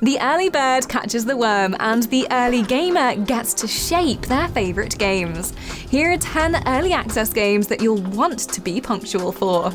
The early bird catches the worm, and the early gamer gets to shape their favorite games. Here are 10 early access games that you'll want to be punctual for.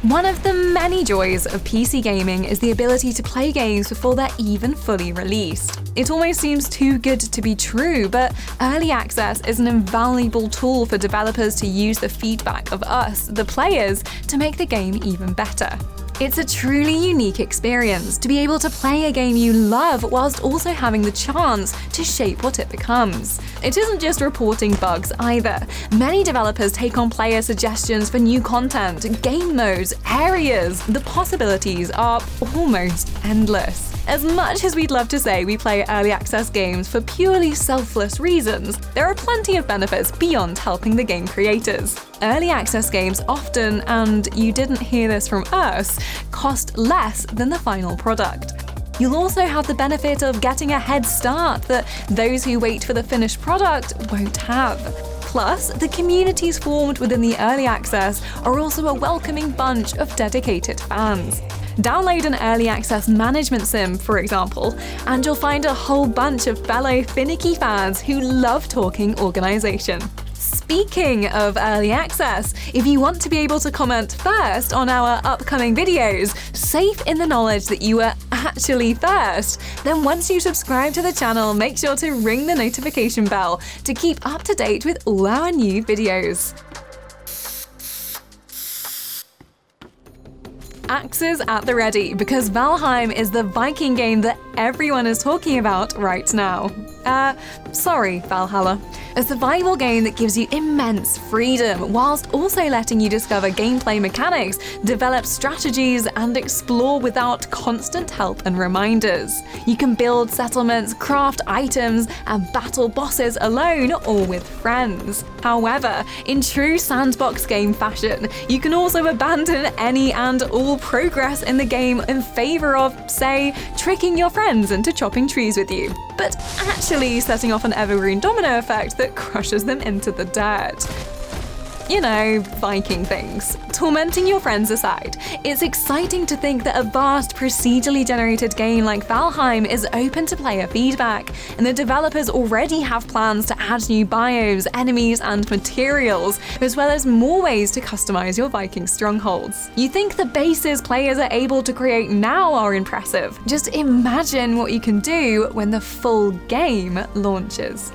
One of the many joys of PC gaming is the ability to play games before they're even fully released. It almost seems too good to be true, but early access is an invaluable tool for developers to use the feedback of us, the players, to make the game even better. It's a truly unique experience to be able to play a game you love whilst also having the chance to shape what it becomes. It isn't just reporting bugs either. Many developers take on player suggestions for new content, game modes, areas. The possibilities are almost endless. As much as we'd love to say we play early access games for purely selfless reasons, there are plenty of benefits beyond helping the game creators. Early access games often, and you didn't hear this from us, cost less than the final product. You'll also have the benefit of getting a head start that those who wait for the finished product won't have. Plus, the communities formed within the early access are also a welcoming bunch of dedicated fans. Download an early access management sim, for example, and you'll find a whole bunch of fellow finicky fans who love talking organization. Speaking of early access, if you want to be able to comment first on our upcoming videos, safe in the knowledge that you were actually first, then once you subscribe to the channel, make sure to ring the notification bell to keep up to date with all our new videos. Axes at the ready, because Valheim is the Viking game that everyone is talking about right now. Sorry, Valhalla. A survival game that gives you immense freedom, whilst also letting you discover gameplay mechanics, develop strategies, and explore without constant help and reminders. You can build settlements, craft items, and battle bosses alone or with friends. However, in true sandbox game fashion, you can also abandon any and all progress in the game in favor of, say, tricking your friends into chopping trees with you, but actually setting off an evergreen domino effect that crushes them into the dirt. You know, Viking things. Tormenting your friends aside, it's exciting to think that a vast procedurally generated game like Valheim is open to player feedback, and the developers already have plans to add new biomes, enemies, and materials, as well as more ways to customize your Viking strongholds. You think the bases players are able to create now are impressive. Just imagine what you can do when the full game launches.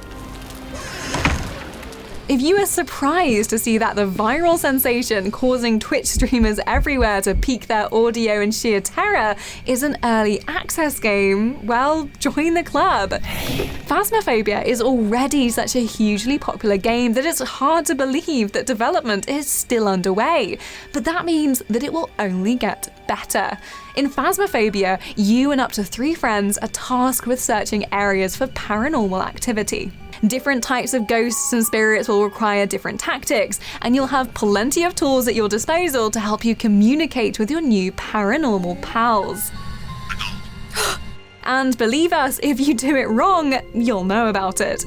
If you were surprised to see that the viral sensation causing Twitch streamers everywhere to peak their audio in sheer terror is an early access game, well, join the club. Phasmophobia is already such a hugely popular game that it's hard to believe that development is still underway, but that means that it will only get better. In Phasmophobia, you and up to 3 friends are tasked with searching areas for paranormal activity. Different types of ghosts and spirits will require different tactics, and you'll have plenty of tools at your disposal to help you communicate with your new paranormal pals. And believe us, if you do it wrong, you'll know about it.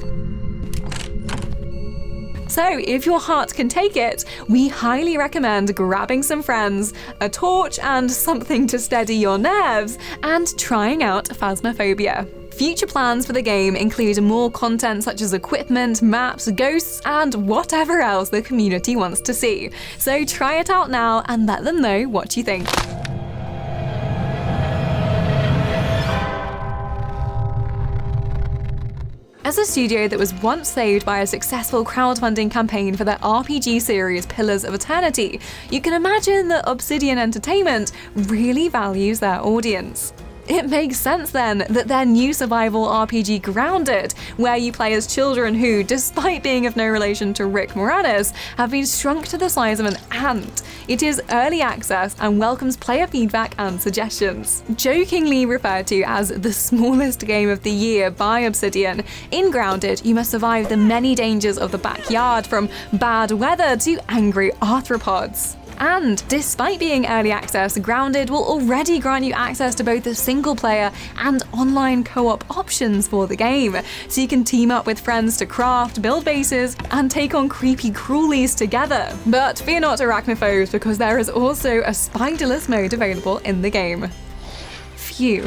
So if your heart can take it, we highly recommend grabbing some friends, a torch and something to steady your nerves, and trying out Phasmophobia. Future plans for the game include more content such as equipment, maps, ghosts, and whatever else the community wants to see. So try it out now and let them know what you think. As a studio that was once saved by a successful crowdfunding campaign for their RPG series Pillars of Eternity, you can imagine that Obsidian Entertainment really values their audience. It makes sense then that their new survival RPG Grounded, where you play as children who, despite being of no relation to Rick Moranis, have been shrunk to the size of an ant. It is early access and welcomes player feedback and suggestions. Jokingly referred to as the smallest game of the year by Obsidian, in Grounded you must survive the many dangers of the backyard, from bad weather to angry arthropods. And despite being early access, Grounded will already grant you access to both the single-player and online co-op options for the game, so you can team up with friends to craft, build bases, and take on creepy crawlies together. But fear not, arachnophobes, because there is also a spiderless mode available in the game. Phew.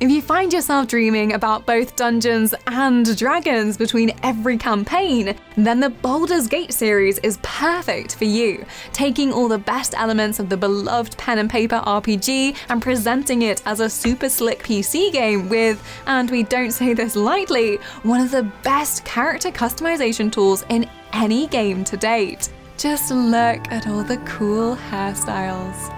If you find yourself dreaming about both Dungeons and Dragons between every campaign, then the Baldur's Gate series is perfect for you, taking all the best elements of the beloved pen and paper RPG and presenting it as a super slick PC game with, and we don't say this lightly, one of the best character customization tools in any game to date. Just look at all the cool hairstyles.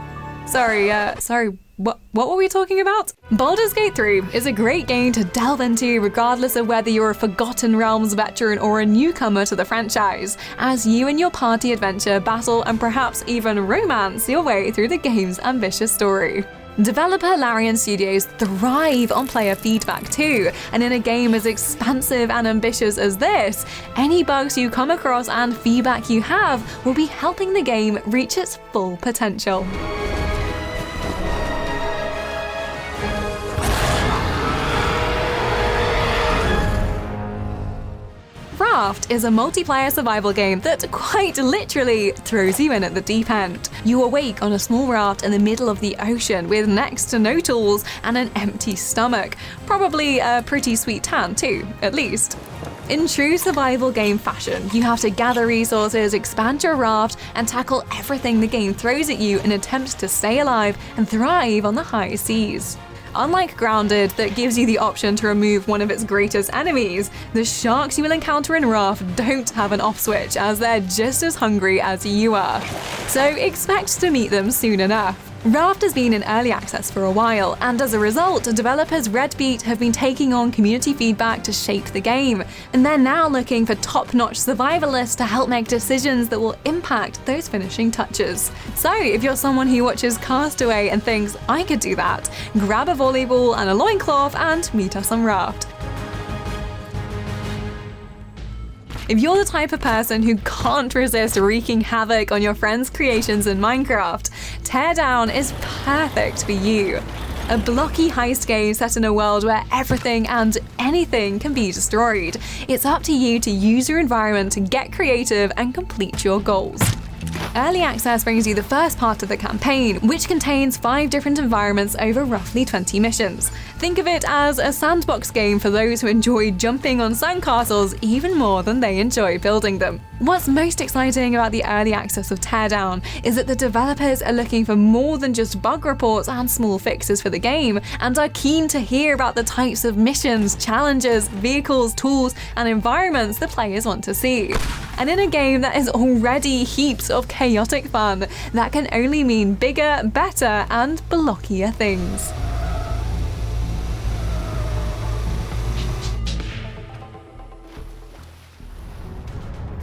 Sorry, what were we talking about? Baldur's Gate 3 is a great game to delve into regardless of whether you're a Forgotten Realms veteran or a newcomer to the franchise, as you and your party adventure, battle, and perhaps even romance your way through the game's ambitious story. Developer Larian Studios thrive on player feedback too, and in a game as expansive and ambitious as this, any bugs you come across and feedback you have will be helping the game reach its full potential. Raft is a multiplayer survival game that quite literally throws you in at the deep end. You awake on a small raft in the middle of the ocean with next to no tools and an empty stomach. Probably a pretty sweet tan too, at least. In true survival game fashion, you have to gather resources, expand your raft, and tackle everything the game throws at you in attempts to stay alive and thrive on the high seas. Unlike Grounded, that gives you the option to remove one of its greatest enemies, the sharks you will encounter in Raft don't have an off switch, as they're just as hungry as you are. So expect to meet them soon enough. Raft has been in early access for a while, and as a result, developers Red Beat have been taking on community feedback to shape the game, and they're now looking for top-notch survivalists to help make decisions that will impact those finishing touches. So if you're someone who watches Castaway and thinks, I could do that, grab a volleyball and a loincloth and meet us on Raft. If you're the type of person who can't resist wreaking havoc on your friends' creations in Minecraft, Teardown is perfect for you. A blocky heist game set in a world where everything and anything can be destroyed. It's up to you to use your environment to get creative and complete your goals. Early access brings you the first part of the campaign, which contains 5 different environments over roughly 20 missions. Think of it as a sandbox game for those who enjoy jumping on sandcastles even more than they enjoy building them. What's most exciting about the early access of Teardown is that the developers are looking for more than just bug reports and small fixes for the game, and are keen to hear about the types of missions, challenges, vehicles, tools, and environments the players want to see. And in a game that is already heaps of chaotic fun, that can only mean bigger, better, and blockier things.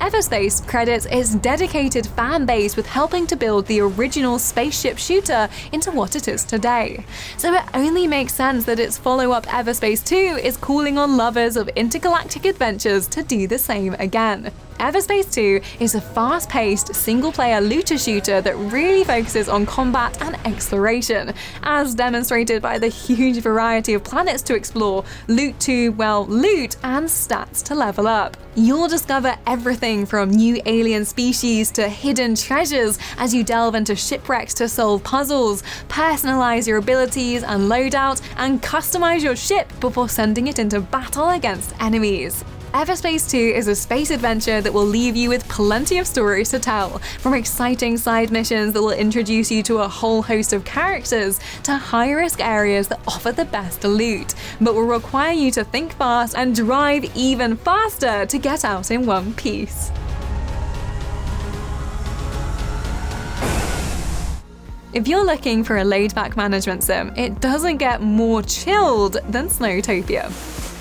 Everspace credits its dedicated fan base with helping to build the original spaceship shooter into what it is today. So it only makes sense that its follow-up Everspace 2 is calling on lovers of intergalactic adventures to do the same again. Everspace 2 is a fast-paced, single-player looter shooter that really focuses on combat and exploration, as demonstrated by the huge variety of planets to explore, loot to, well, loot, and stats to level up. You'll discover everything from new alien species to hidden treasures as you delve into shipwrecks to solve puzzles, personalize your abilities and loadout, and customize your ship before sending it into battle against enemies. Everspace 2 is a space adventure that will leave you with plenty of stories to tell, from exciting side missions that will introduce you to a whole host of characters, to high-risk areas that offer the best loot, but will require you to think fast and drive even faster to get out in one piece. If you're looking for a laid-back management sim, it doesn't get more chilled than Snowtopia.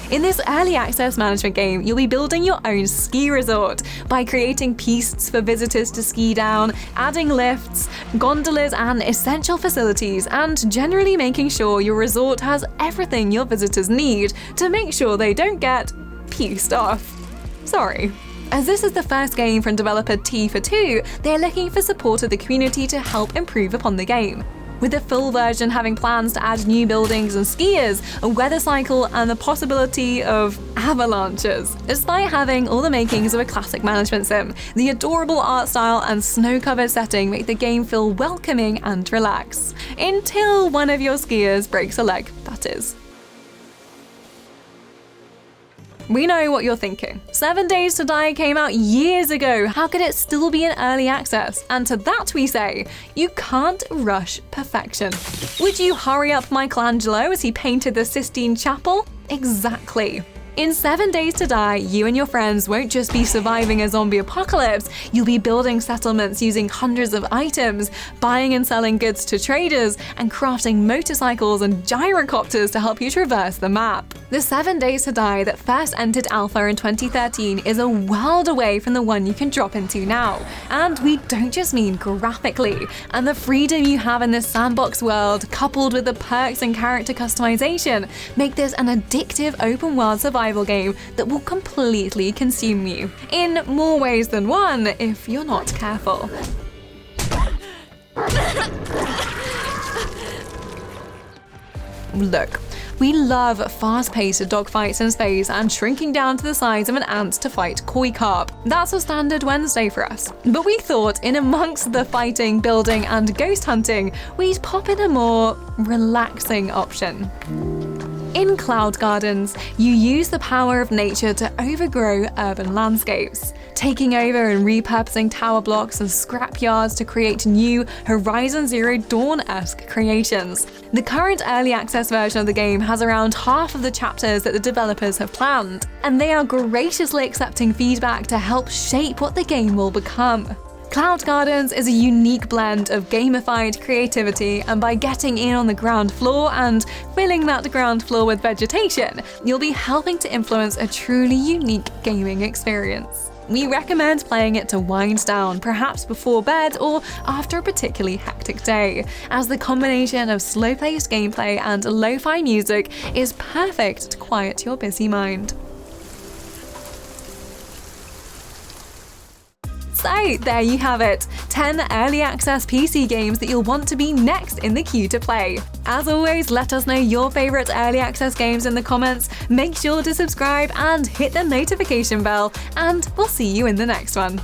In this early access management game, you'll be building your own ski resort by creating pistes for visitors to ski down, adding lifts, gondolas, and essential facilities, and generally making sure your resort has everything your visitors need to make sure they don't get pissed off. Sorry. As this is the first game from developer T4 they're looking for support of the community to help improve upon the game. With the full version having plans to add new buildings and skiers, a weather cycle, and the possibility of avalanches. Despite having all the makings of a classic management sim, the adorable art style and snow-covered setting make the game feel welcoming and relaxed. Until one of your skiers breaks a leg, that is. We know what you're thinking. 7 Days to Die came out years ago. How could it still be in early access? And to that we say, you can't rush perfection. Would you hurry up Michelangelo as he painted the Sistine Chapel? Exactly. In 7 Days to Die, you and your friends won't just be surviving a zombie apocalypse, you'll be building settlements using hundreds of items, buying and selling goods to traders, and crafting motorcycles and gyrocopters to help you traverse the map. The 7 Days to Die that first entered alpha in 2013 is a world away from the one you can drop into now. And we don't just mean graphically. And the freedom you have in this sandbox world, coupled with the perks and character customization, make this an addictive open world survival game that will completely consume you. In more ways than one, if you're not careful. Look, we love fast-paced dogfights in space and shrinking down to the size of an ant to fight koi carp. That's a standard Wednesday for us. But we thought in amongst the fighting, building, and ghost hunting, we'd pop in a more relaxing option. In Cloud Gardens, you use the power of nature to overgrow urban landscapes, taking over and repurposing tower blocks and scrapyards to create new Horizon Zero Dawn-esque creations. The current early access version of the game has around half of the chapters that the developers have planned, and they are graciously accepting feedback to help shape what the game will become. Cloud Gardens is a unique blend of gamified creativity, and by getting in on the ground floor and filling that ground floor with vegetation, you'll be helping to influence a truly unique gaming experience. We recommend playing it to wind down, perhaps before bed or after a particularly hectic day, as the combination of slow-paced gameplay and lo-fi music is perfect to quiet your busy mind. So there you have it, 10 early access PC games that you'll want to be next in the queue to play. As always, let us know your favorite early access games in the comments, make sure to subscribe and hit the notification bell, and we'll see you in the next one.